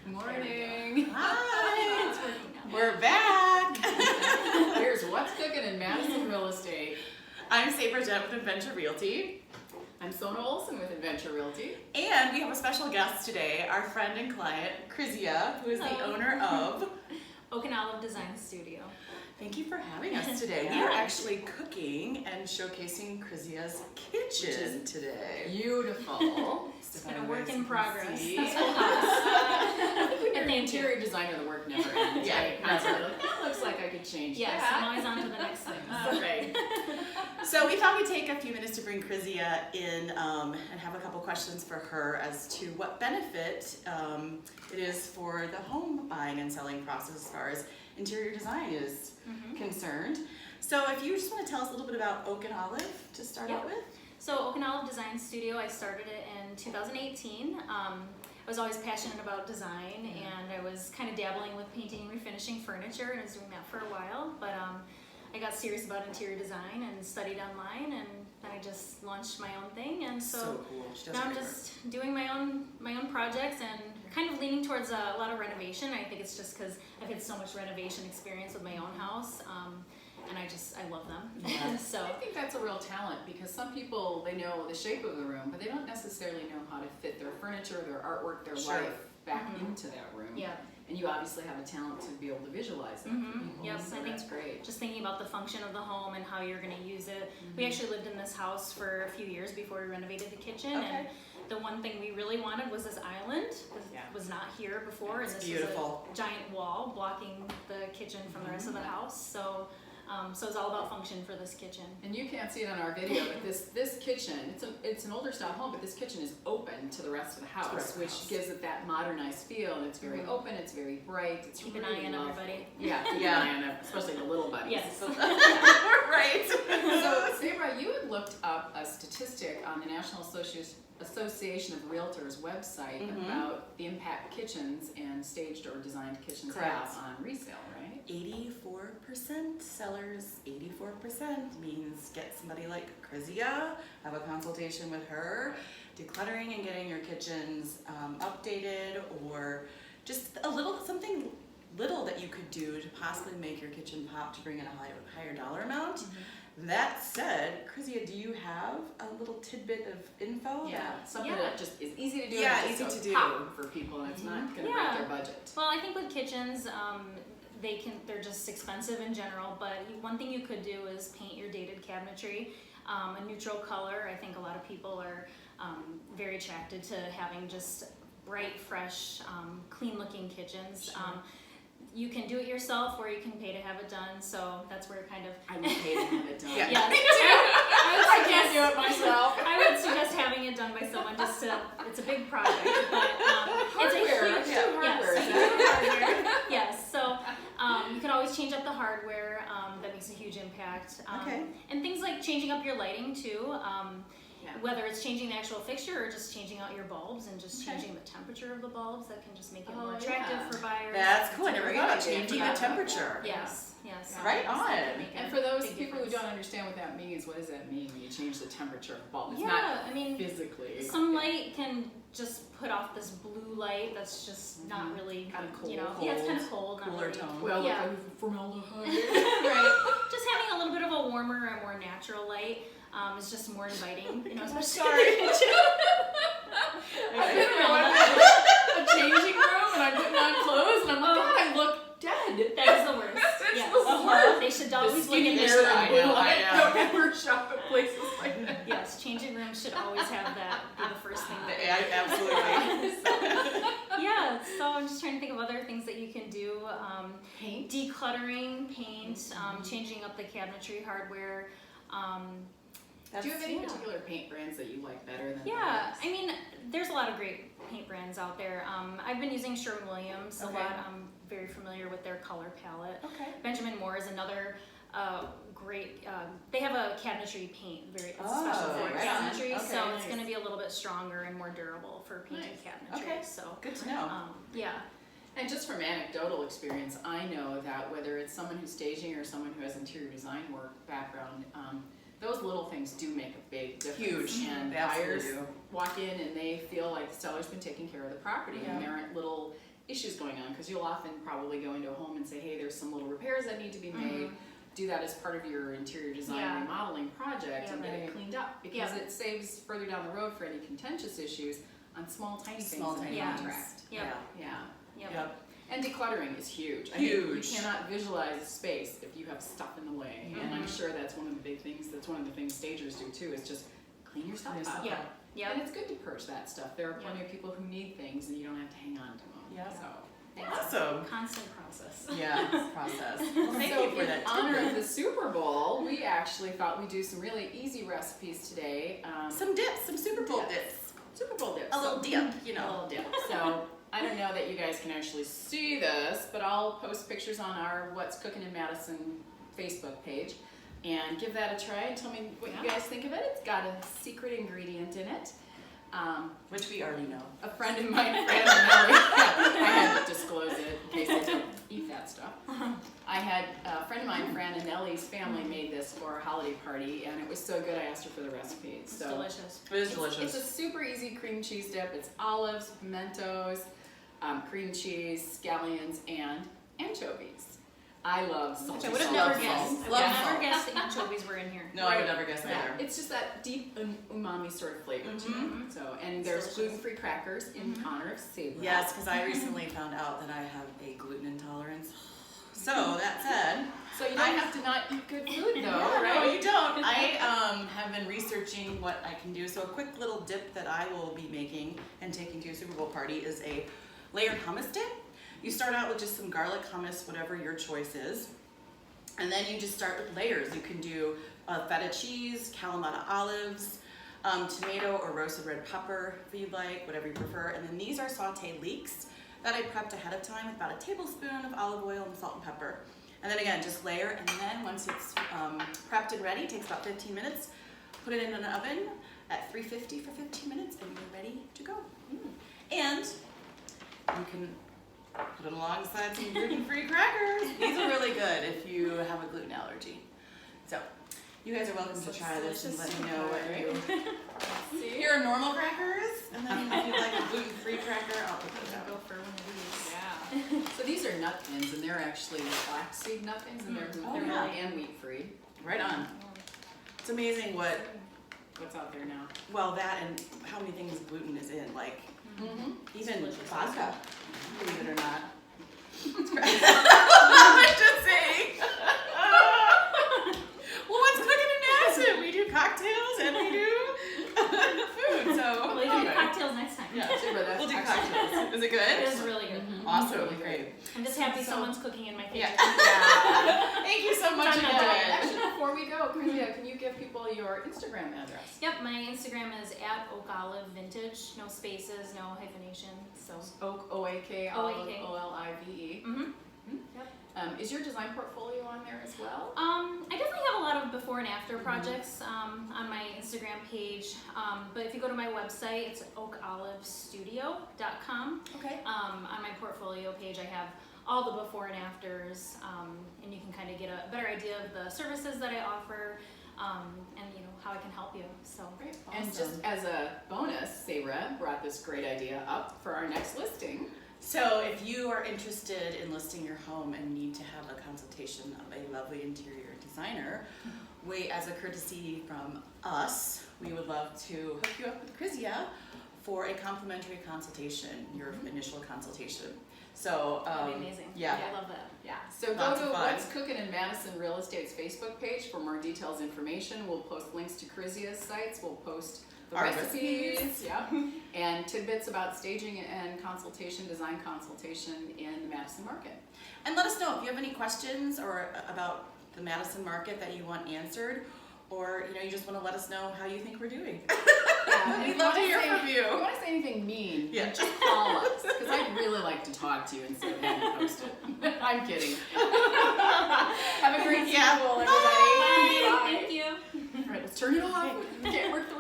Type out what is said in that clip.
Morning. Hi. It's We're back. Here's what's cooking in Madison real estate. I'm Sabra Jett with Adventure Realty. I'm Sona Olson with Adventure Realty. And we have a special guest today, our friend and client, Krizia, who is the Hello. owner of Oak and Olive Design Studio. Thank you for having us today. We are actually cooking and showcasing Krizia's kitchen today. Beautiful. It's been a work in progress. See? This whole house. You're an thank you. interior designer, the work never ends. Yeah, right? Constantly like, that looks like I could change Yes, that. I'm always on to the next thing. All right. So we thought we'd take a few minutes to bring Krizia in and have a couple questions for her as to what benefit it is for the home buying and selling process as far as interior design is concerned. So if you just want to tell us a little bit about Oak and Olive to start out with. So Oak and Olive Design Studio, I started it in 2018. I was always passionate about design, and I was kind of dabbling with painting and refinishing furniture, and I was doing that for a while. But I got serious about interior design and studied online, and then I just launched my own thing. And so cool. She does now I'm great work. just doing my own projects and kind of leaning towards a lot of renovation. I think it's just because I've had so much renovation experience with my own house, and I love them. Yeah. So I think that's a real talent because some people, they know the shape of the room, but they don't necessarily know how to fit their furniture, their artwork, their Sure. life back into that room. yeah. And you obviously have a talent to be able to visualize that for people. Yes, so I think that's great. just thinking about the function of the home and how you're going to use it. We actually lived in this house for a few years before we renovated the kitchen, and the one thing we really wanted was this island. It was not here before, and this beautiful. was a giant wall blocking the kitchen from the rest of the house. So it's all about function for this kitchen. And you can't see it on our video, but this kitchen, it's an older style home, but this kitchen is open to the rest of the house, rest of the which house. gives it that modernized feel, and it's very open, it's very bright, it's Keep really an eye on lovely. everybody. Yeah, keep Yeah. an eye on it, especially the little buddies. Yes. Right. So, Sabra, you had looked up a statistic on the National Association of Realtors website about the impact kitchens and staged or designed kitchens Correct. have on resale, right? 84% sellers, 84% means get somebody like Krizia, have a consultation with her, decluttering and getting your kitchens updated, or just something little that you could do to possibly make your kitchen pop to bring in a higher dollar amount. That said, Krizia, do you have a little tidbit of info? Yeah, something Yeah. that just is easy to do. Yeah, and just easy goes to do. pop for people, and it's not going to Yeah. break their budget. Well, I think with kitchens, they're just expensive in general, but one thing you could do is paint your dated cabinetry a neutral color. I think a lot of people are very attracted to having just bright, fresh, clean looking kitchens. You can do it yourself, or you can pay to have it done, so that's where kind of... I would pay to have it done. Yeah. Yes. I can't do it myself. I would suggest having it done by someone just to, it's a big project, but it's a Hardware, huge, let's do hardware. hardware. Yes, so you can always change up the hardware, that makes a huge impact. And things like changing up your lighting too, whether it's changing the actual fixture or just changing out your bulbs and just changing the temperature of the bulbs, that can just make it more attractive for buyers. That's cool. I It's a never great thought of idea. changing the Forgot about temperature. Yes, yes. Right on. That can make And a for those big people who difference. don't understand what that means, what does that mean when you change the temperature of a bulb? It's Yeah, not I mean, physically. some light can just put off this blue light that's just not really, Kind of cold. you know, yeah, it's kind of cold, not Cooler really. tone. Well, Yeah. formaldehyde. Right. Just having a little bit of a warmer and more natural light is just more inviting, you know, especially. I've been in a changing room and I'm putting on clothes and I'm like, God, I look dead. That is the worst. That's Yes. the worst. They should The always look in skincare their I I know. don't ever shop at places like that. Yes, changing rooms should always have that be the first thing. That Absolutely. yeah, so I'm just trying to think of other things that you can do. Paint. Decluttering, paint, changing up the cabinetry hardware. Do you have any Yeah. particular paint brands that you like better than Yeah, others? I mean, there's a lot of great paint brands out there. I've been using Sherwin-Williams a Okay. lot. I'm very familiar with their color palette. Okay. Benjamin Moore is another great, they have a cabinetry paint, it's Oh, special for right on. cabinetry, Okay, so it's nice. going to be a little bit stronger and more durable for painted Nice. cabinetry. Okay. So, Good to know. yeah. And just from anecdotal experience, I know that whether it's someone who's staging or someone who has interior design work background, those little things do make a big difference. Huge. And They absolutely buyers do. walk in and they feel like the seller's been taking care of the property, and there aren't little issues because you'll often probably go into a home and say, hey, there's some little repairs that need to be made. Do that as part of your interior design Yeah. remodeling project and get Right. it cleaned up, because Yeah. it saves further down the road for any contentious issues on small tiny things Small, in the tiny Yeah. contract. Yep. Yeah. Yep. Yep. And decluttering is huge. I mean, Huge. you cannot visualize a space if you have stuff in the way. And I'm Mhm. sure that's one of the big things, that's one of the things stagers do too, is just clean your stuff Clean your up. stuff Yeah. And Yep. it's good to purge that stuff. There are plenty of people who need things and you don't have to hang on to them. Yeah. So. Awesome. Constant process. Yeah, process. Well, thank So you for in that. honor of the Super Bowl, we actually thought we'd do some really easy recipes today. Some dips, some Super Bowl Dips. dips. Super Bowl dips. A little dip, you A know. little dip. So I don't know that you guys can actually see this, but I'll post pictures on our What's Cooking in Madison Facebook page and give that a try and tell me what you guys think of it. It's got a secret ingredient in it. Which we already know. A friend of mine, Fran and Nellie, I had to disclose it in case I don't eat that stuff. I had a friend of mine, Fran and Nellie's family made this for a holiday party, and it was so good I asked her for the recipe. It's So delicious. It is it's delicious. a super easy cream cheese dip. It's olives, pimentos, cream cheese, scallions, and anchovies. I love salty I would have salt. never Love guessed. salt. I would Love have never salt. guessed the anchovies were in here. No, I would never guess Yeah, either. it's just that deep umami sort of flavor to Mhm. it. So, and there's delicious. gluten-free crackers in honor of Sabra. Yes, because I recently found out that I have a gluten intolerance. So that said, So you don't have to not eat good food though, yeah, right? no, you don't. I have been researching what I can do. So a quick little dip that I will be making and taking to a Super Bowl party is a layered hummus dip. You start out with just some garlic hummus, whatever your choice is. And then you just start with layers. You can do feta cheese, Kalamata olives, tomato or roasted red pepper if you'd like, whatever you prefer. And then these are sauteed leeks that I prepped ahead of time with about a tablespoon of olive oil and salt and pepper. And then again, just layer, and then once it's prepped and ready, takes about 15 minutes, put it in an oven at 350 for 15 minutes, and you're ready to go. And you can put it alongside some gluten-free crackers. These are really good if you have a gluten allergy. So, you guys are welcome to try this and let me know what you. See? Here are normal crackers, and then if you like a gluten-free cracker, I'll put those Go out. for one of these. Yeah. So these are nutfins, and they're actually flaxseed nutfins, and they're Oh, gluten yeah. and wheat free. Right on. It's amazing what, What's out there now? well, that and how many things gluten is in, like Mm-hmm. even delicious. vodka, believe it or not. I'm just saying. Well, what's cooking in Madison? We do cocktails and we do food, so. Well, we can do anyway. cocktails next time. Yeah, Super, that's we'll do excellent. cocktails. Is it It good? is really good. Awesome, Really great. I'm just happy So- someone's cooking in my kitchen. Yeah. Thank you so much Try not to again. Actually, before we go, Cynthia, can you give people your Instagram address? Yep, my Instagram is @OakOliveVintage. No spaces, no hyphenation. So. Oak, O-A-K, O-A-K. O-L-I-V-E. Mm-hmm. Is your design portfolio on there as well? I definitely have a lot of before and after projects on my Instagram page. But if you go to my website, it's oakolivestudio.com. Okay. On my portfolio page, I have all the before and afters, and you can kind of get a better idea of the services that I offer, and how I can help you. So. Great. And just as a bonus, Sabra brought this great idea up for our next listing. So if you are interested in listing your home and need to have a consultation of a lovely interior designer, we, as a courtesy from us, we would love to hook you up with Krizia for a complimentary consultation, your initial consultation. So, That'd be amazing. yeah. I love that. Yeah, so go Lots to of fun. What's Cooking in Madison Real Estate's Facebook page for more details, information. We'll post links to Krizia's sites. We'll post the Our recipes, yeah, and tidbits about staging and consultation, design consultation in the Madison market. And let us know if you have any questions or about the Madison market that you want answered, or you just want to let us know how you think we're doing. Yeah, We'd love to hear from If you you. want to say anything mean, Yeah. just call us, because I'd really like to talk to you instead of having you post it. I'm kidding. Have a great Yeah. Super Bowl, everybody. Bye. Thank you. All right, let's turn it off. Can't work the